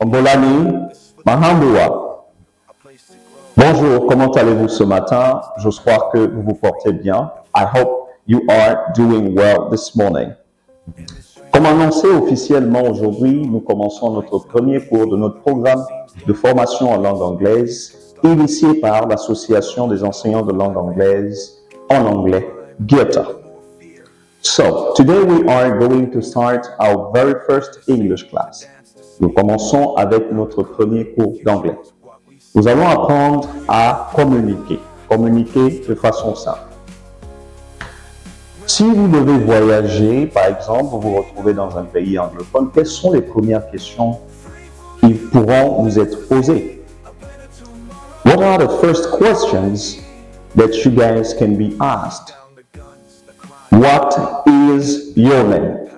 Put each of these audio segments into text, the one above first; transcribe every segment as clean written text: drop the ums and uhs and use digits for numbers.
Mbolani Mahambua. Bonjour, comment allez-vous ce matin? J'espère que vous vous portez bien. I hope you are doing well this morning. Comme annoncé officiellement aujourd'hui, nous commençons notre premier cours de notre programme de formation en langue anglaise, initié par l'Association des enseignants de langue anglaise en anglais, GETA. So, today we are going to start our very first English class. Nous commençons avec notre premier cours d'anglais. Nous allons apprendre à communiquer de façon simple. Si vous devez voyager, par exemple, vous vous retrouvez dans un pays anglophone, quelles sont les premières questions qui pourront vous être posées? What are the first questions that you guys can be asked? What is your name?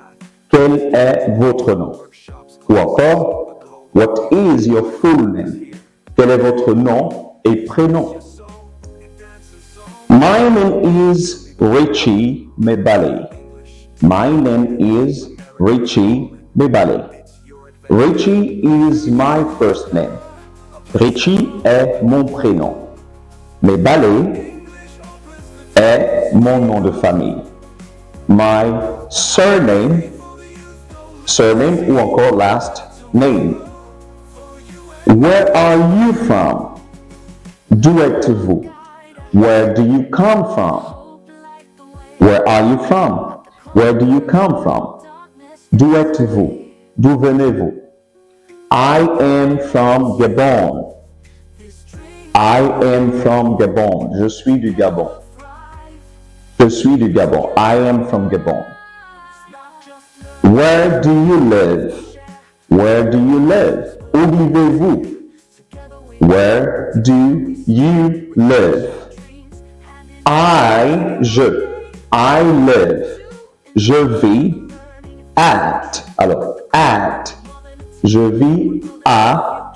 Quel est votre nom? Ou encore, what is your full name? Quel est votre nom et prénom? My name is Richie Mebale. My name is Richie Mebale. Richie is my first name. Richie est mon prénom. Mebale est mon nom de famille. My surname ou encore last name. Where are you from? D'où êtes-vous? Where do you come from? Where are you from? Where do you come from? D'où êtes-vous? D'où venez-vous? I am from Gabon. I am from Gabon. Je suis du Gabon. Je suis du Gabon. I am from Gabon. Where do you live? Where do you live? Où vivez-vous? Where do you live? I live. Je vis at. Alors, at. Je vis à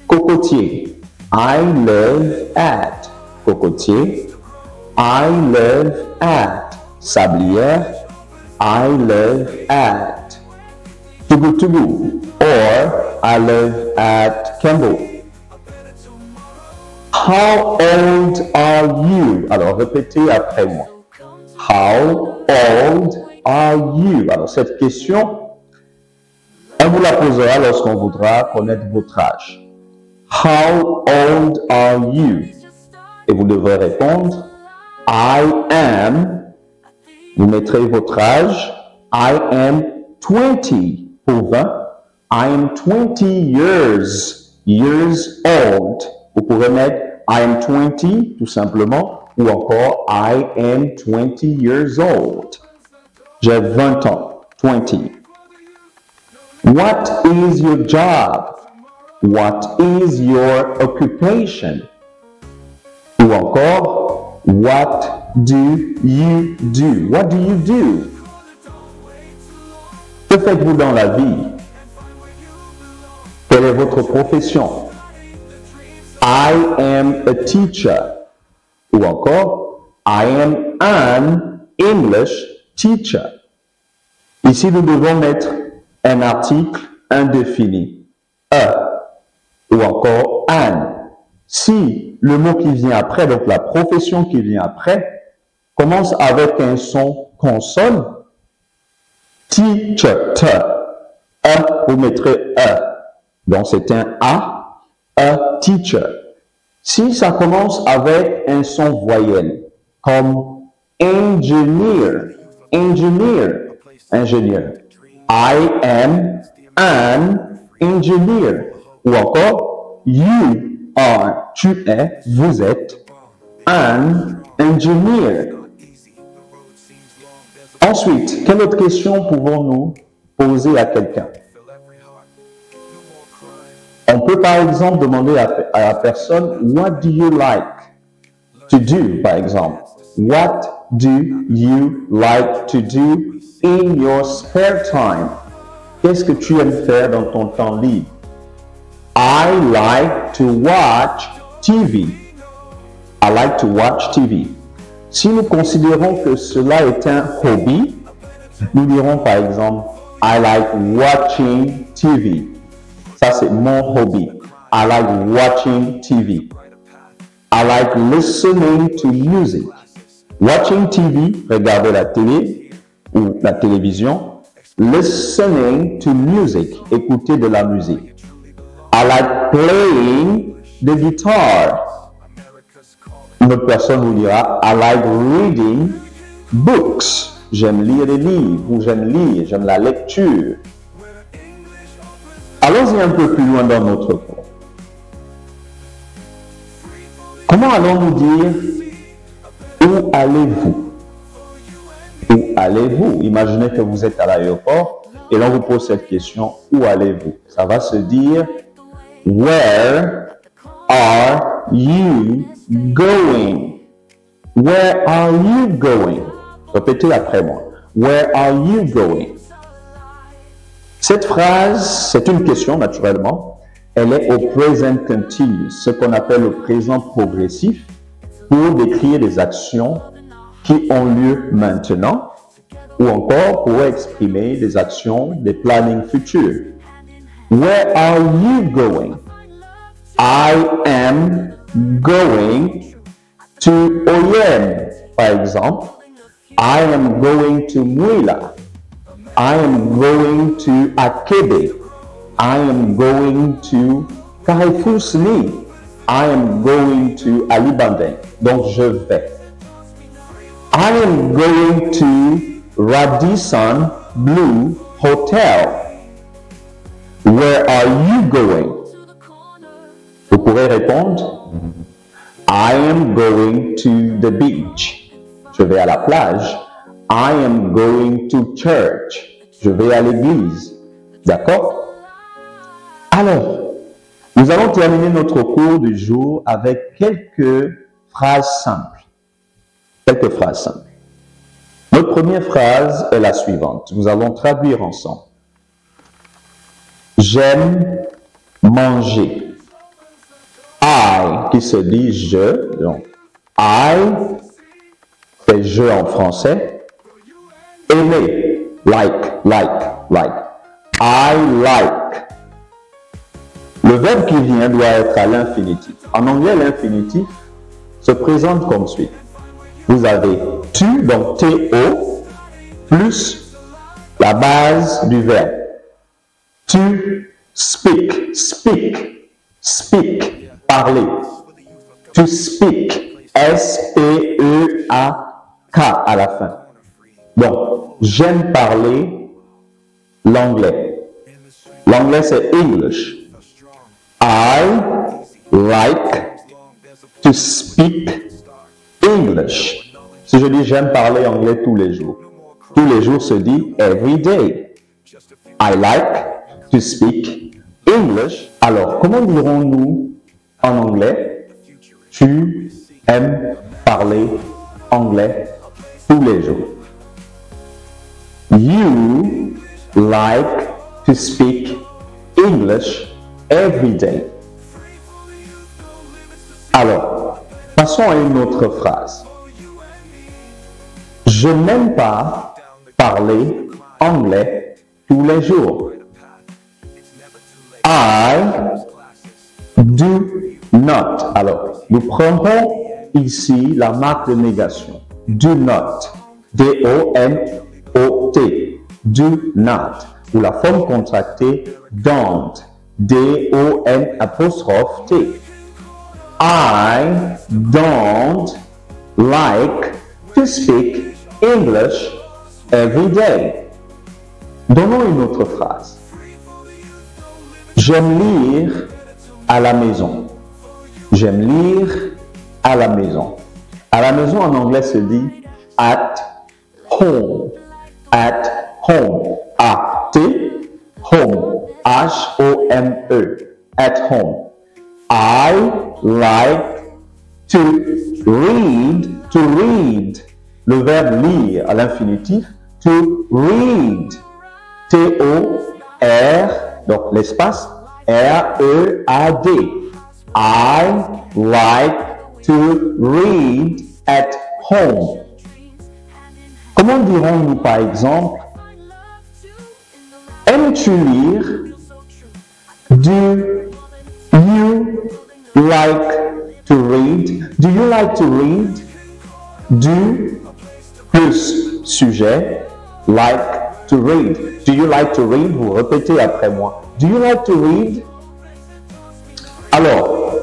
Cocotier. I live at Cocotier. I live at Sablière. I live at Toubou, or I live at Kembo. How old are you? Alors, répétez après moi. How old are you? Alors, cette question, on vous la posera lorsqu'on voudra connaître votre âge. How old are you? Et vous devrez répondre, I am. Vous mettrez votre âge. I am 20 pour 20. I am 20 years old. Vous pourrez mettre I am 20 tout simplement ou encore I am 20 years old. J'ai 20 ans. 20. What is your job? What is your occupation? Ou encore, what do you do? What do you do? Que faites-vous dans la vie? Quelle est votre profession? I am a teacher. Ou encore, I am an English teacher. Ici, nous devons mettre un article indéfini. Ou encore an. Si le mot qui vient après, donc la profession qui vient après, commence avec un son consonne, teacher, vous mettrez donc c'est un a teacher. Si ça commence avec un son voyelle, comme ingénieur, I am an engineer. Ou encore, you are, tu es, vous êtes, an engineer. Ensuite, quelle autre question pouvons-nous poser à quelqu'un? On peut par exemple demander à la personne, what do you like to do, par exemple? What do you like to do in your spare time? Qu'est-ce que tu aimes faire dans ton temps libre? I like to watch TV. I like to watch TV. Si nous considérons que cela est un hobby, nous dirons par exemple, I like watching TV. Ça, c'est mon hobby. I like watching TV. I like listening to music. Watching TV, regarder la télé ou la télévision. Listening to music, écouter de la musique. I like playing the guitar. Une autre personne vous dira, I like reading books. J'aime lire des livres ou j'aime la lecture. Allons-y un peu plus loin dans notre cours. Comment allons-nous dire où allez-vous? Où allez-vous? Imaginez que vous êtes à l'aéroport et l'on vous pose cette question, où allez-vous? Ça va se dire where are you going? Where are you going? Répétez après moi. Where are you going? Cette phrase, c'est une question naturellement. Elle est au present continuous, ce qu'on appelle le présent progressif, pour décrire des actions qui ont lieu maintenant, ou encore pour exprimer des actions, des plannings futurs. Where are you going? I am going to Oyem, par exemple. I am going to Mouila. I am going to Akebe. I am going to Karifousli. I am going to Alibandeng. Donc, je vais. I am going to Radisson Blue Hotel. Where are you going? Vous pourrez répondre, I am going to the beach. Je vais à la plage. I am going to church. Je vais à l'église. D'accord? Alors, nous allons terminer notre cours du jour avec quelques phrases simples. Quelques phrases simples. Notre première phrase est la suivante. Nous allons traduire ensemble. J'aime manger. I, qui se dit je, donc I, c'est je en français. Aimer, like. I like. Le verbe qui vient doit être à l'infinitif. En anglais, l'infinitif se présente comme suit. Vous avez tu, donc T-O, plus la base du verbe. Tu speak, parler. To speak, S-P-E-A-K à la fin. Donc, j'aime parler l'anglais. L'anglais, c'est English. I like to speak English. Si je dis j'aime parler anglais tous les jours se dit every day. I like to speak English. Alors, comment dirons-nous en anglais? Tu aimes parler anglais tous les jours. You like to speak English every day. Alors, passons à une autre phrase. Je n'aime pas parler anglais tous les jours. I do not. Alors, nous prendrons ici la marque de négation. Do not. D-O-N-O-T. Do not. Ou la forme contractée don't. D-O-N'-T. I don't like to speak English every day. Donnons une autre phrase. J'aime lire à la maison. J'aime lire à la maison. À la maison en anglais se dit at home. At home. A-T, home. H-O-M-E. At home. I like to read. To read. Le verbe lire à l'infinitif. To read. T-O-R, donc l'espace, R-E-A-D. I like to read at home. Comment dirons-nous par exemple, aimes-tu lire Do you like to read? Do you like to read? Do plus sujet, like to read. Do you like to read? Vous répétez après moi. Do you like to read? Alors,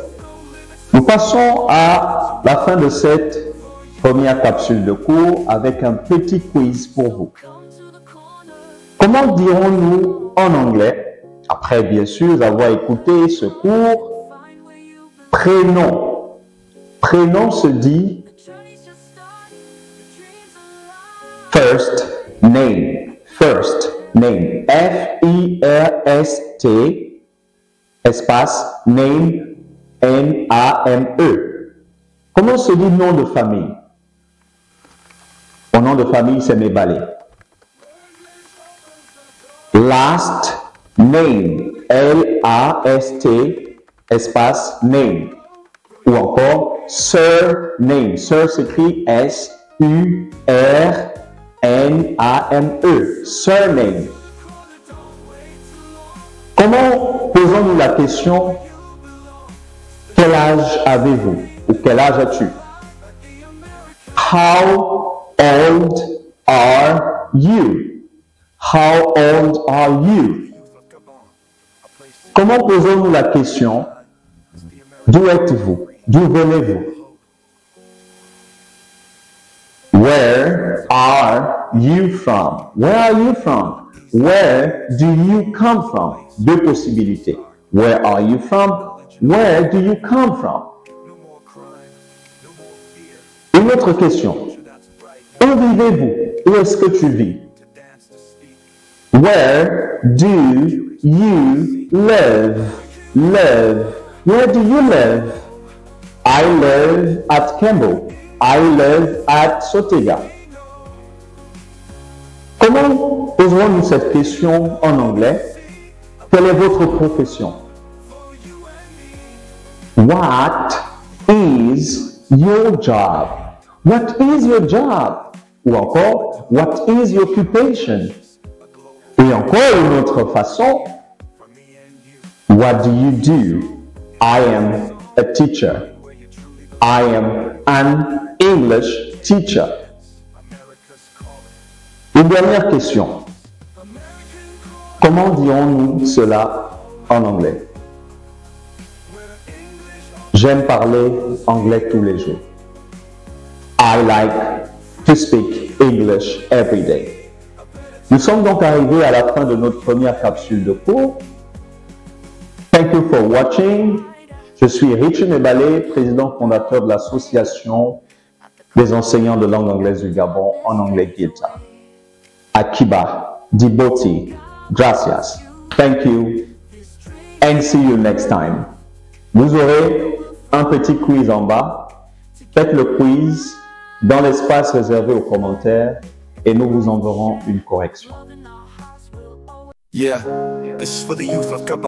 nous passons à la fin de cette première capsule de cours avec un petit quiz pour vous. Comment dirons-nous en anglais, après bien sûr avoir écouté ce cours, prénom? Prénom se dit first name. First name. F-I-R-S-T espace name N-A-M-E. Comment se dit nom de famille? Mon nom de famille, c'est Mebale. Last name. L-A-S-T espace name. Ou encore surname. Sur s'écrit S-U-R-N-A-M-E. Surname. Comment posons-nous la question quel âge avez-vous? Ou quel âge as-tu? How old are you? How old are you? Comment posons-nous la question d'où êtes-vous? D'où venez-vous? Where are you from? Where are you from? Where do you come from? Deux possibilités. Where are you from? Where do you come from? Une autre question. Où vivez-vous? Où est-ce que tu vis? Where do you live? Live. Where do you live? I live at Kembo. I live at Sotega. Comment poserons-nous cette question en anglais? Quelle est votre profession? What is your job? What is your job? Ou encore, what is your occupation? Et encore une autre façon, what do you do? I am a teacher. I am an English teacher. Une dernière question. Comment dirons-nous cela en anglais? J'aime parler anglais tous les jours. I like to speak English every day. Nous sommes donc arrivés à la fin de notre première capsule de cours. Thank you for watching. Je suis Richie Mebale, président fondateur de l'association des enseignants de langue anglaise du Gabon en anglais Guilta. Akiba, Diboti, gracias. Thank you and see you next time. Vous aurez un petit quiz en bas. Faites le quiz dans l'espace réservé aux commentaires et nous vous enverrons une correction. Yeah, this is for the youth of Gabon.